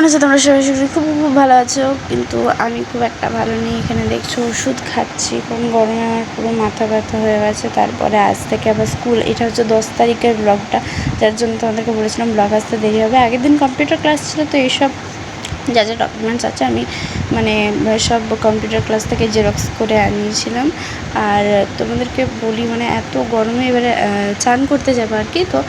কেমন আছো তোমরা সবাই? খুব খুব ভালো আছো, কিন্তু আমি খুব একটা ভালো নেই। এখানে দেখছো ওষুধ খাচ্ছি, কারণ গরমে আমার পুরো মাথা ব্যথা হয়ে গেছে। তারপরে আজ থেকে আবার স্কুল। এটা হচ্ছে 10 তারিখের ব্লগটা, যার জন্য তোমাদেরকে বলেছিলাম ব্লগ আসতে দেরি হবে। আগের দিন কম্পিউটার ক্লাস ছিল, তো এইসব যা যা ডকুমেন্টস আছে আমি মানে সব কম্পিউটার ক্লাস থেকে জেরক্স করে আনিয়েছিলাম। আর তোমাদেরকে বলি, মানে এত গরমে এবারে চান করতে যাবো আর কি। তো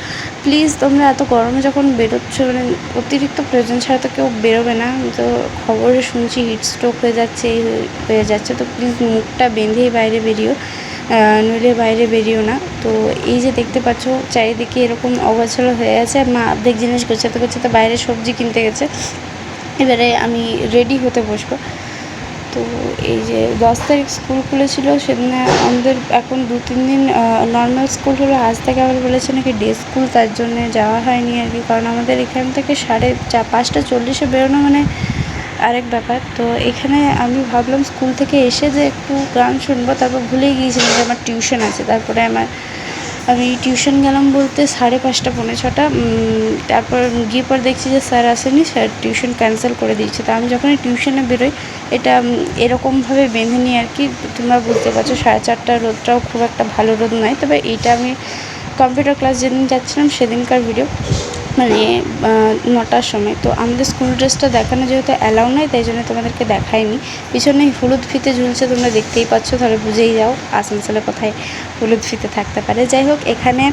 প্লিজ তোমরা এত গরমে যখন বেরোচ্ছ, মানে অতিরিক্ত প্রয়োজন ছাড়া তো কেউ বেরোবে না। তো খবরে শুনছি হিট স্ট্রোক হয়ে যাচ্ছে, এই হয়ে যাচ্ছে। তো প্লিজ মুখটা বেঁধেই বাইরে বেরিও, নইলে বাইরে বেরিও না। তো এই যে দেখতে পাচ্ছ চারিদিকে এরকম অগোছালো হয়ে আছে। মা অর্ধেক জিনিস গোছাতে গোছাতে বাইরে সবজি কিনতে গেছে। এবারে আমি রেডি হতে বসবো। তো এই যে 10 তারিখ স্কুল খুলেছিল, সেদিনে আমাদের এখন 2-3 দিন নর্মাল স্কুল হলো। আজ থেকে আবার বলেছে নাকি ডে স্কুল, তার জন্যে যাওয়া হয়নি আর কি। কারণ আমাদের এখান থেকে 5:40 বেরোনো মানে আরেক ব্যাপার। তো এখানে আমি ভাবলাম স্কুল থেকে এসে যে একটু গান শুনবো, তারপর ভুলেই গিয়েছিলাম যে আমার টিউশন আছে। তারপরে আমি টিউশন গেলাম বলতে 5:30 পৌনে 6টা। তারপর গিয়ে পর দেখছি যে স্যার আসেনি, স্যার টিউশন ক্যান্সেল করে দিয়েছে। তো আমি যখনই টিউশনে বেরোই এটা এরকমভাবে বেঁধে নিই আর কি। তোমরা বুঝতে পারছো 4:30 রোদটাও খুব একটা ভালো রোদ নয়। তবে এইটা আমি কম্পিউটার ক্লাস যেদিন যাচ্ছিলাম সেদিনকার ভিডিও, মানে 9টার সময়। তো আমাদের স্কুল ড্রেসটা দেখানো যেহেতু অ্যালাউ নয়, তাই জন্য তোমাদেরকে দেখাইনি। পিছনে হলুদ ফিতে ঝুলছে, তোমরা দেখতেই পাচ্ছ, তাহলে বুঝেই যাও আসানসোলে কোথায় হলুদ ফিতে থাকতে পারে। যাই হোক, এখানে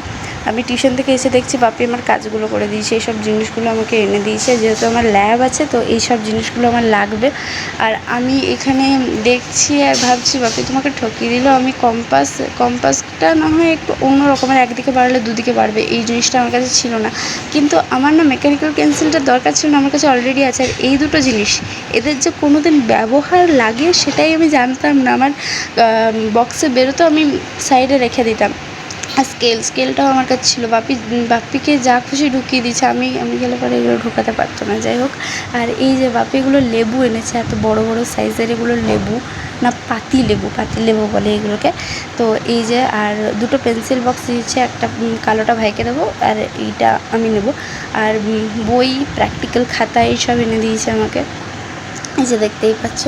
আমি টিউশন থেকে এসে দেখছি বাপি আমার কাজগুলো করে দিয়েছে, এইসব জিনিসগুলো আমাকে এনে দিয়েছে। যেহেতু আমার ল্যাব আছে, তো এই সব জিনিসগুলো আমার লাগবে। আর আমি এখানে দেখছি আর ভাবছি বাপি তোমাকে ঠকিয়ে দিল। আমি কম্পাসটা না হয় একটু অন্য রকমের, একদিকে বাড়লে দুদিকে বাড়বে, এই জিনিসটা আমার কাছে ছিল না। কিন্তু আমার না মেকানিক্যাল পেন্সিলটার দরকার ছিল না, আমার কাছে অলরেডি আছে। আর এই দুটো জিনিস এদের যে কোনো দিন ব্যবহার লাগে সেটাই আমি জানতাম না। আমার বক্সে বেরোতো, আমি সাইডে রেখে দিতাম। আর স্কেলটাও আমার কাছে ছিল। বাপিকে যা খুশি ঢুকিয়ে দিচ্ছে, আমি গেলে পরে এগুলো ঢোকাতে পারতো না। যাই হোক, আর এই যে বাপি এগুলো লেবু এনেছে, এত বড় বড় সাইজের এগুলো লেবু না, পাতি লেবু বলে এগুলোকে। তো এই যে আর দুটো পেন্সিল বক্স দিয়েছে, একটা কালোটা ভাইকে দেবো আর এইটা আমি নেব। আর বই, প্র্যাকটিক্যাল খাতা এইসব এনে দিয়েছে আমাকে। এই যে দেখতেই পাচ্ছ,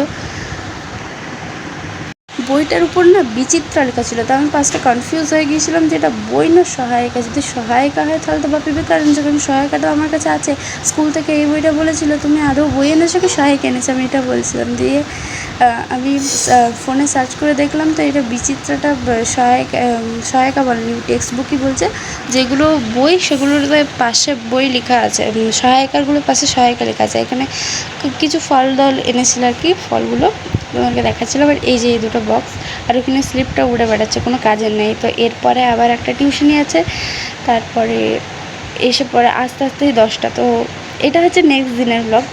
বইটার উপর না বিচিত্রা লেখা ছিল। তো আমি ফার্স্টে কনফিউজ হয়ে গিয়েছিলাম যে এটা বই না সহায়িকা। যদি সহায়িকা হয় তাহলে তো বাপি বেকার এনেছে, কারণ সহায়িকাটা আমার কাছে আছে। স্কুল থেকে এই বইটা বলেছিল তুমি আদৌ বই এনেছো কি সহায়িকা এনেছো, আমি এটা বলছিলাম। দিয়ে আমি ফোনে সার্চ করে দেখলাম, তো এটা বিচিত্রাটা সহায়িকা বলেনি, টেক্সট বুকই বলছে। যেগুলো বই সেগুলোর পাশে বই লেখা আছে, সহায়িকারগুলোর পাশে সহায়িকা লেখা আছে। এখানে কিছু ফল দল এনেছিল আর কি, ফলগুলো তোমাকে দেখাচ্ছিলাম। আর এই যে এই দুটো বক্স, আর ওখানে স্লিপটা উড়ে বেড়াচ্ছে, কোনো কাজের নেই। তো এরপরে আবার একটা টিউশনি আছে, তারপরে এসে পরে আস্তে আস্তেই 10টা। তো এটা হচ্ছে নেক্সট দিনের ব্লগ।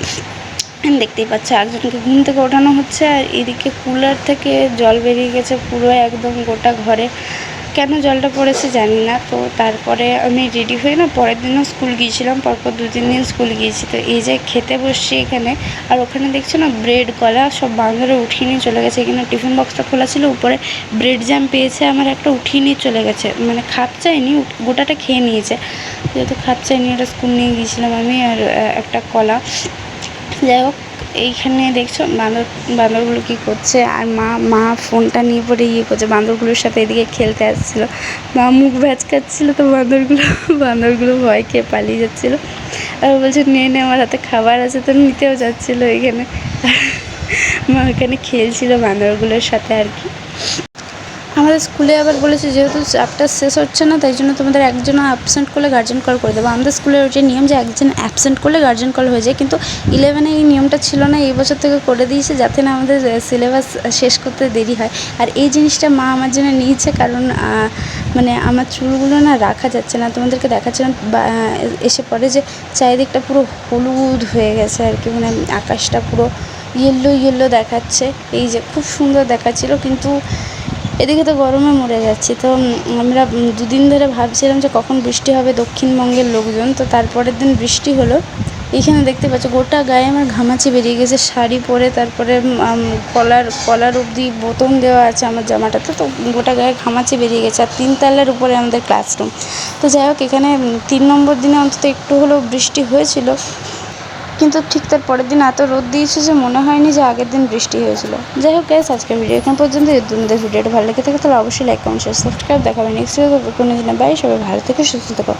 দেখতেই পাচ্ছ একজনকে ঘুম থেকে ওঠানো হচ্ছে, আর এদিকে কুলার থেকে জল বেরিয়ে গেছে পুরো একদম গোটা ঘরে। কেন জলটা পড়েছে জানি না। তো তারপরে আমি রেডি হয়ে না পরের দিনও স্কুল গিয়েছিলাম, পরপর 2-3 দিন স্কুল গিয়েছি। তো এই যে খেতে বসছি এখানে, আর ওখানে দেখছো না ব্রেড কলা সব বাঁধরে উঠিয়ে নিয়ে চলে গেছে। এখানে টিফিন বক্সটা খোলা ছিল, উপরে ব্রেড জ্যাম পেয়েছে আমার একটা, উঠিয়ে নিয়ে চলে গেছে। মানে খাপ চাইনি, গোটাটা খেয়ে নিয়েছে। যেহেতু খাপ চাইনি, ওটা স্কুল নিয়ে গিয়েছিলাম আমি, আর একটা কলা। যাই হোক, এইখানে দেখছো বাঁদরগুলো কী করছে। আর মা ফোনটা নিয়ে পরে করছে, বাঁদরগুলোর সাথে এদিকে খেলতে আসছিলো। মা মুখ ভ্যাচকাচ্ছিলো, তো বাঁদরগুলো ভয় খেয়ে পালিয়ে যাচ্ছিলো। আর বলছে নে আমার হাতে খাবার আছে, তো নিতেও যাচ্ছিলো এখানে। মা এখানে খেলছিল বাঁদরগুলোর সাথে আর কি। আমাদের স্কুলে আবার বলেছে যেহেতু চ্যাপ্টার শেষ হচ্ছে না, তাই জন্য তোমাদের একজন অ্যাবসেন্ট করলে গার্জেন কল করে দেবো। আমাদের স্কুলের যে নিয়ম যে একজন অ্যাবসেন্ট করলে গার্জেন কল হয়ে যায়, কিন্তু 11-এ এই নিয়মটা ছিল না, এই বছর থেকে করে দিয়েছে, যাতে না আমাদের সিলেবাস শেষ করতে দেরি হয়। আর এই জিনিসটা মা আমার জন্য নিয়েছে, কারণ মানে আমার চুলগুলো না রাখা যাচ্ছে না। তোমাদেরকে দেখাচ্ছিলাম এসে পরে যে চারিদিকটা পুরো হলুদ হয়ে গেছে আর কি, মানে আকাশটা পুরো ইয়েলো দেখাচ্ছে। এই যে খুব সুন্দর দেখাচ্ছিলো, কিন্তু এদিকে তো গরমে মরে যাচ্ছি। তো আমরা 2 দিন ধরে ভাবছিলাম যে কখন বৃষ্টি হবে, দক্ষিণবঙ্গের লোকজন। তো তারপরের দিন বৃষ্টি হলো। এইখানে দেখতে পাচ্ছ গোটা গায়ে আমার ঘামাচি বেরিয়ে গেছে, শাড়ি পরে, তারপরে কলার অবধি বোতাম দেওয়া আছে আমার জামাটাতে। তো গোটা গায়ে ঘামাচি বেরিয়ে গেছে। আর 3 তলার উপরে আমাদের ক্লাসরুম। তো যাই হোক, এখানে 3 নম্বর দিনে অন্তত একটু হলেও বৃষ্টি হয়েছিল। কিন্তু ঠিক তার পরের দিন এত রোদ দিয়েছে যে মনে হয়নি যে আগের দিন বৃষ্টি হয়েছিল। যাই হোক গাইস, আজকের ভিডিও এখন পর্যন্ত। যদি তোমাদের ভিডিওটা ভালো লেগে থাকে তাহলে অবশ্যই লাইক কমেন্ট শেয়ার সাবস্ক্রাইব। দেখাবে নেক্সট ভিডিও কোনো দিন। বাই, সবাই ভালো থেকে সুস্থ থেকো।